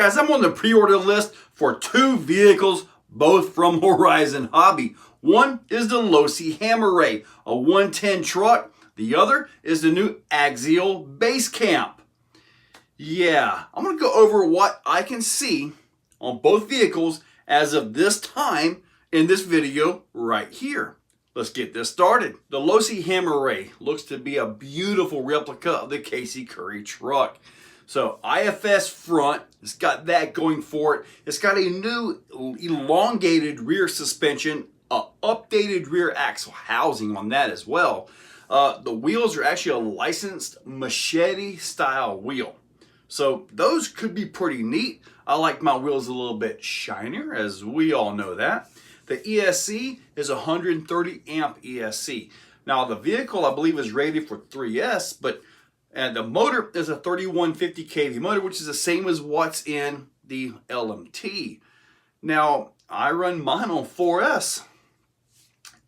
Guys, I'm on the pre-order list for 2 vehicles, both from Horizon Hobby. One is the Losi Hammer Rey, a 110 truck. The other is the new Axial Basecamp. Yeah, I'm going to go over what I can see on both vehicles as of this time in this video right here. Let's get this started. The Losi Hammer Rey looks to be a beautiful replica of the Casey Curry truck. So IFS front, it's got that going for it. It's got a new elongated rear suspension, updated rear axle housing on that as well. The wheels are actually a licensed machete style wheel. So those could be pretty neat. I like my wheels a little bit shinier, as we all know that. The ESC is a 130 amp ESC. Now the vehicle I believe is rated for 3S, but the motor is a 3150 kV motor, which is the same as what's in the LMT. Now I run mine on 4S.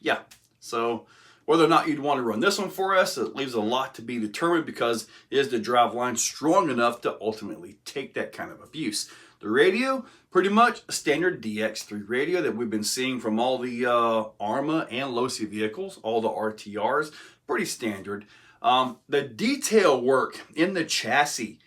Yeah, so whether or not you'd want to run this on 4S, it leaves a lot to be determined, because is the driveline strong enough to ultimately take that kind of abuse? The radio, pretty much a standard DX3 radio that we've been seeing from all the Arma and Losi vehicles, all the RTRs, pretty standard. The detail work in the chassis,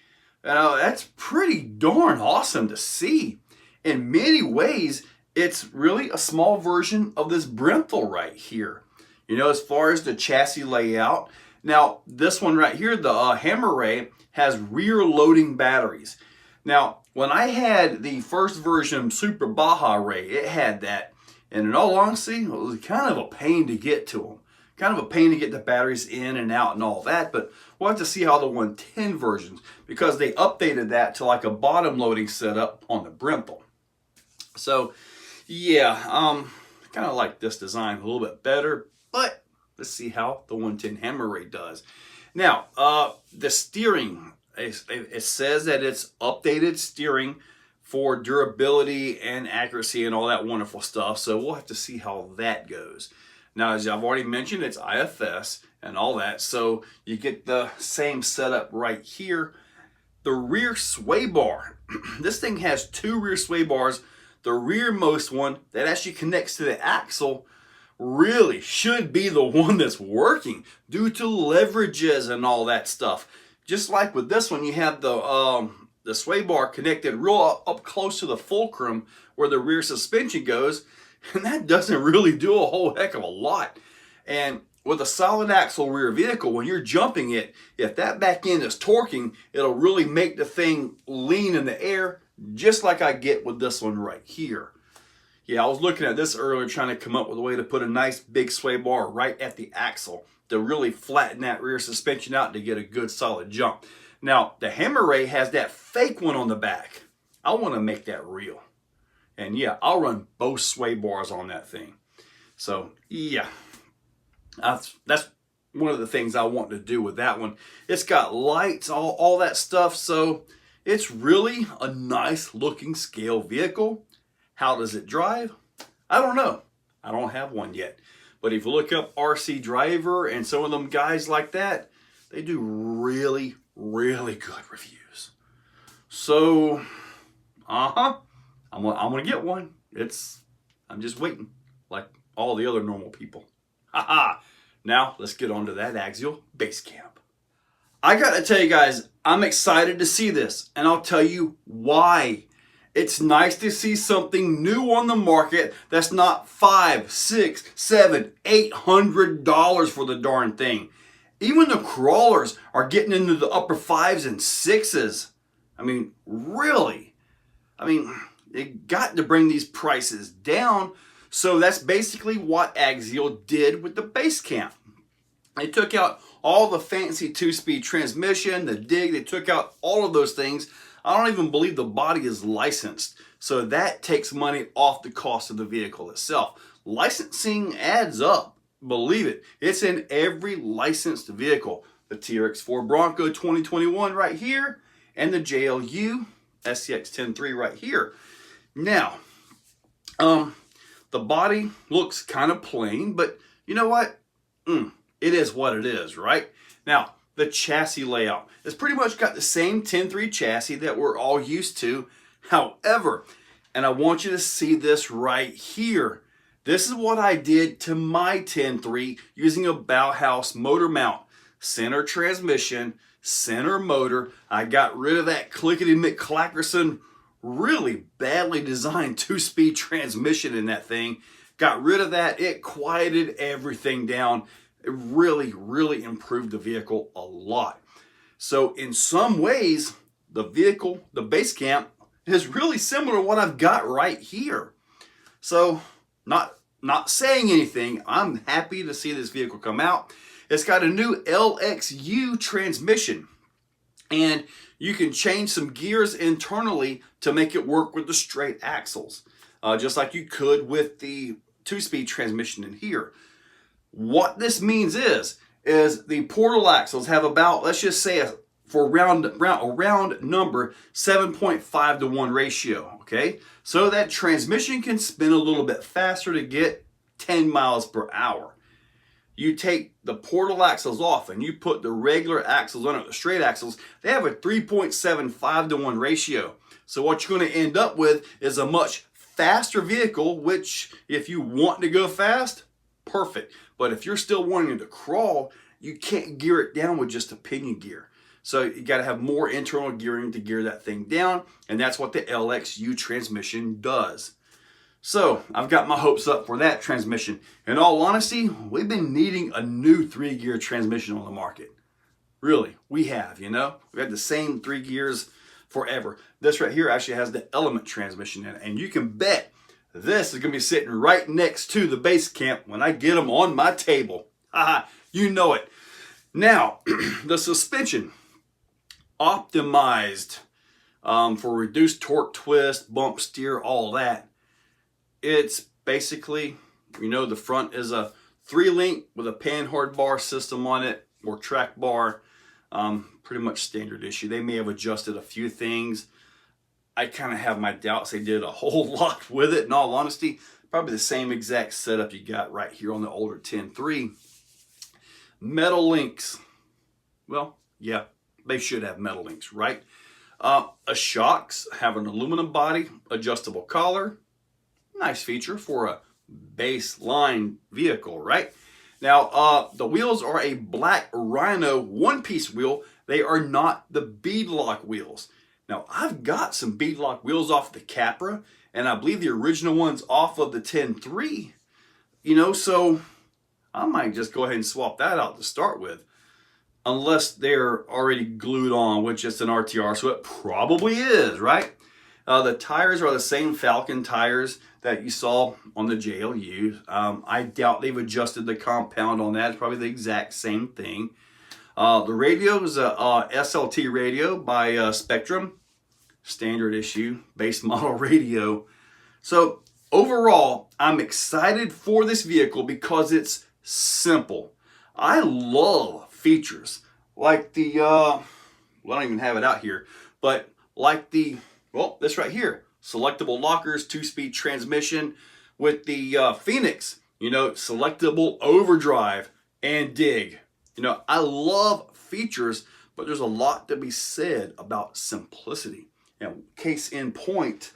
that's pretty darn awesome to see. In many ways, it's really a small version of this Brenthel right here. You know, as far as the chassis layout. Now, this one right here, the Hammer Rey, has rear loading batteries. Now, when I had the first version Super Baja Rey, it had that. And in all honesty, it was kind of a pain to get to them. Kind of a pain to get the batteries in and out and all that. But we'll have to see how the 110 versions, because they updated that to like a bottom loading setup on the Brenthel. So, yeah, kind of like this design a little bit better. But let's see how the 110 Hammer Rey does. Now, the steering, it says that it's updated steering for durability and accuracy and all that wonderful stuff. So we'll have to see how that goes. Now, as I've already mentioned, it's IFS and all that. So you get the same setup right here. The rear sway bar. This thing has 2 rear sway bars. The rearmost one that actually connects to the axle really should be the one that's working due to leverages and all that stuff. Just like with this one, you have the sway bar connected real up close to the fulcrum where the rear suspension goes, and that doesn't really do a whole heck of a lot. And with a solid axle rear vehicle, when you're jumping it, if that back end is torquing, it'll really make the thing lean in the air, just like I get with this one right here. Yeah, I was looking at this earlier, trying to come up with a way to put a nice big sway bar right at the axle to really flatten that rear suspension out to get a good solid jump. Now, the Hammer Rey has that fake one on the back. I want to make that real. And yeah, I'll run both sway bars on that thing. So yeah, that's one of the things I want to do with that one. It's got lights, all that stuff. So it's really a nice looking scale vehicle. How does it drive? I don't know. I don't have one yet. But if you look up RC Driver and some of them guys like that, they do really, really good reviews. So, I'm gonna get one. I'm just waiting, like all the other normal people. Haha. Now let's get on to that Axial Basecamp. I gotta tell you guys, I'm excited to see this, and I'll tell you why. It's nice to see something new on the market that's not $500, $600, $700, $800 for the darn thing. Even the crawlers are getting into the upper 5s and 6s. I mean, really? I mean, they got to bring these prices down. So that's basically what Axial did with the Basecamp. They took out all the fancy 2-speed transmission, the dig, they took out all of those things. I don't even believe the body is licensed. So that takes money off the cost of the vehicle itself. Licensing adds up. Believe it. It's in every licensed vehicle. The TRX4 Bronco 2021 right here, and the JLU SCX 10.3 right here. Now, the body looks kind of plain, but you know what? It is what it is, right? Now, the chassis layout. It's pretty much got the same 10.3 chassis that we're all used to. However, and I want you to see this right here. This is what I did to my 10.3 using a Bauhaus motor mount. Center transmission, center motor. I got rid of that clickety-McClackerson, really badly designed 2-speed transmission in that thing. Got rid of that. It quieted everything down. It really, really improved the vehicle a lot. So in some ways, the vehicle, the Basecamp, is really similar to what I've got right here. So not saying anything, I'm happy to see this vehicle come out. It's got a new LXU transmission, and you can change some gears internally to make it work with the straight axles, just like you could with the 2-speed transmission in here. What this means is the portal axles have about, let's just say, for a round number, 7.5 to 1 ratio, okay? So that transmission can spin a little bit faster to get 10 miles per hour. You take the portal axles off and you put the regular axles on it, the straight axles, they have a 3.75 to 1 ratio. So what you're going to end up with is a much faster vehicle, which if you want to go fast, perfect. But if you're still wanting to crawl, you can't gear it down with just a pinion gear. So you got to have more internal gearing to gear that thing down, and that's what the LXU transmission does. So I've got my hopes up for that transmission. In all honesty, we've been needing a new 3-gear transmission on the market. Really, we have, you know. We've had the same 3 gears forever. This right here actually has the element transmission in it, and you can bet this is going to be sitting right next to the Basecamp when I get them on my table. Haha, you know it. Now, the suspension, optimized for reduced torque twist, bump steer, all that. It's basically, you know, the front is a 3-link with a panhard bar system on it, or track bar. Pretty much standard issue. They may have adjusted a few things. I kind of have my doubts they did a whole lot with it. In all honesty, probably the same exact setup you got right here on the older 10.3. Metal links. Well, yeah, they should have metal links, right? Shocks have an aluminum body, adjustable collar. Nice feature for a baseline vehicle, right? Now, the wheels are a black Rhino one-piece wheel. They are not the beadlock wheels. Now, I've got some beadlock wheels off the Capra, and I believe the original ones off of the 10.3. You know, so I might just go ahead and swap that out to start with. Unless they're already glued on, which is an RTR, so it probably is, right? The tires are the same Falcon tires that you saw on the JLU. I doubt they've adjusted the compound on that. It's probably the exact same thing. The radio is a SLT radio by Spectrum. Standard issue, base model radio. So overall, I'm excited for this vehicle because it's simple. I love features like the, well, I don't even have it out here, but like the, well, this right here, selectable lockers, 2-speed transmission with the Phoenix, you know, selectable overdrive and dig. You know, I love features, but there's a lot to be said about simplicity. Now, case in point,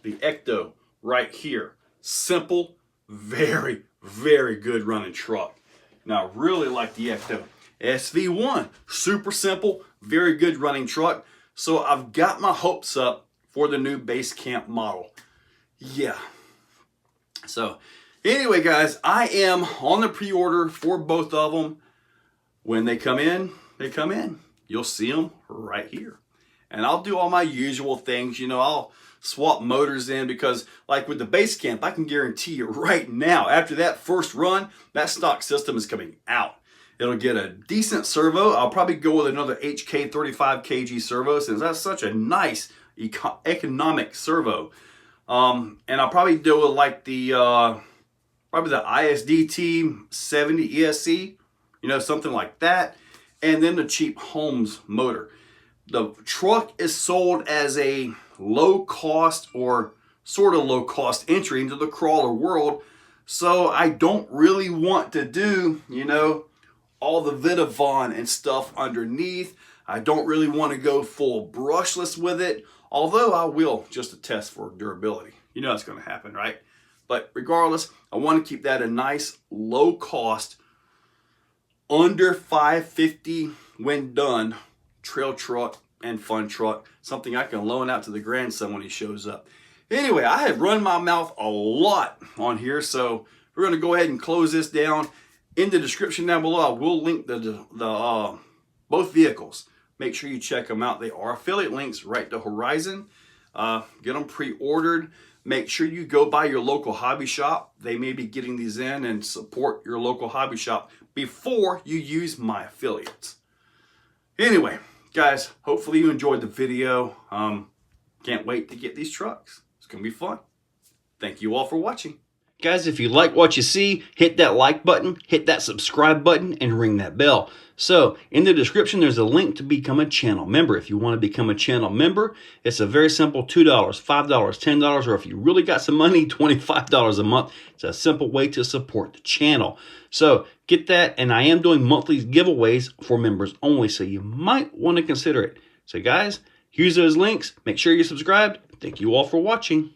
the Ecto right here. Simple, very, very good running truck. Now, I really like the Ecto. SV1, super simple, very good running truck. So I've got my hopes up for the new Basecamp model. Yeah. So anyway, guys, I am on the pre-order for both of them. When they come in, they come in. You'll see them right here. And I'll do all my usual things. You know, I'll swap motors in because like with the Basecamp, I can guarantee you right now, after that first run, that stock system is coming out. It'll get a decent servo. I'll probably go with another HK 35 kg servo since that's such a nice economic servo. And I'll probably do it like the probably the ISDT 70 ESC, you know, something like that. And then the cheap Holmes motor. The truck is sold as a low cost or sort of low cost entry into the crawler world. So I don't really want to do, you know, all the Vitavon and stuff underneath. I don't really want to go full brushless with it, although I will just to test for durability. You know it's going to happen, right? But regardless, I want to keep that a nice low cost, under $550 when done, trail truck and fun truck. Something I can loan out to the grandson when he shows up. Anyway, I have run my mouth a lot on here, so we're going to go ahead and close this down. In the description down below, I will link both vehicles. Make sure you check them out. They are affiliate links right to Horizon. Get them pre-ordered. Make sure you go by your local hobby shop. They may be getting these in, and support your local hobby shop before you use my affiliates. Anyway, guys, hopefully you enjoyed the video. Can't wait to get these trucks. It's going to be fun. Thank you all for watching. Guys, if you like what you see, hit that like button, hit that subscribe button, and ring that bell. So, in the description, there's a link to become a channel member. If you want to become a channel member, it's a very simple $2, $5, $10, or if you really got some money, $25 a month. It's a simple way to support the channel. So, get that, and I am doing monthly giveaways for members only, so you might want to consider it. So, guys, here's those links. Make sure you're subscribed. Thank you all for watching.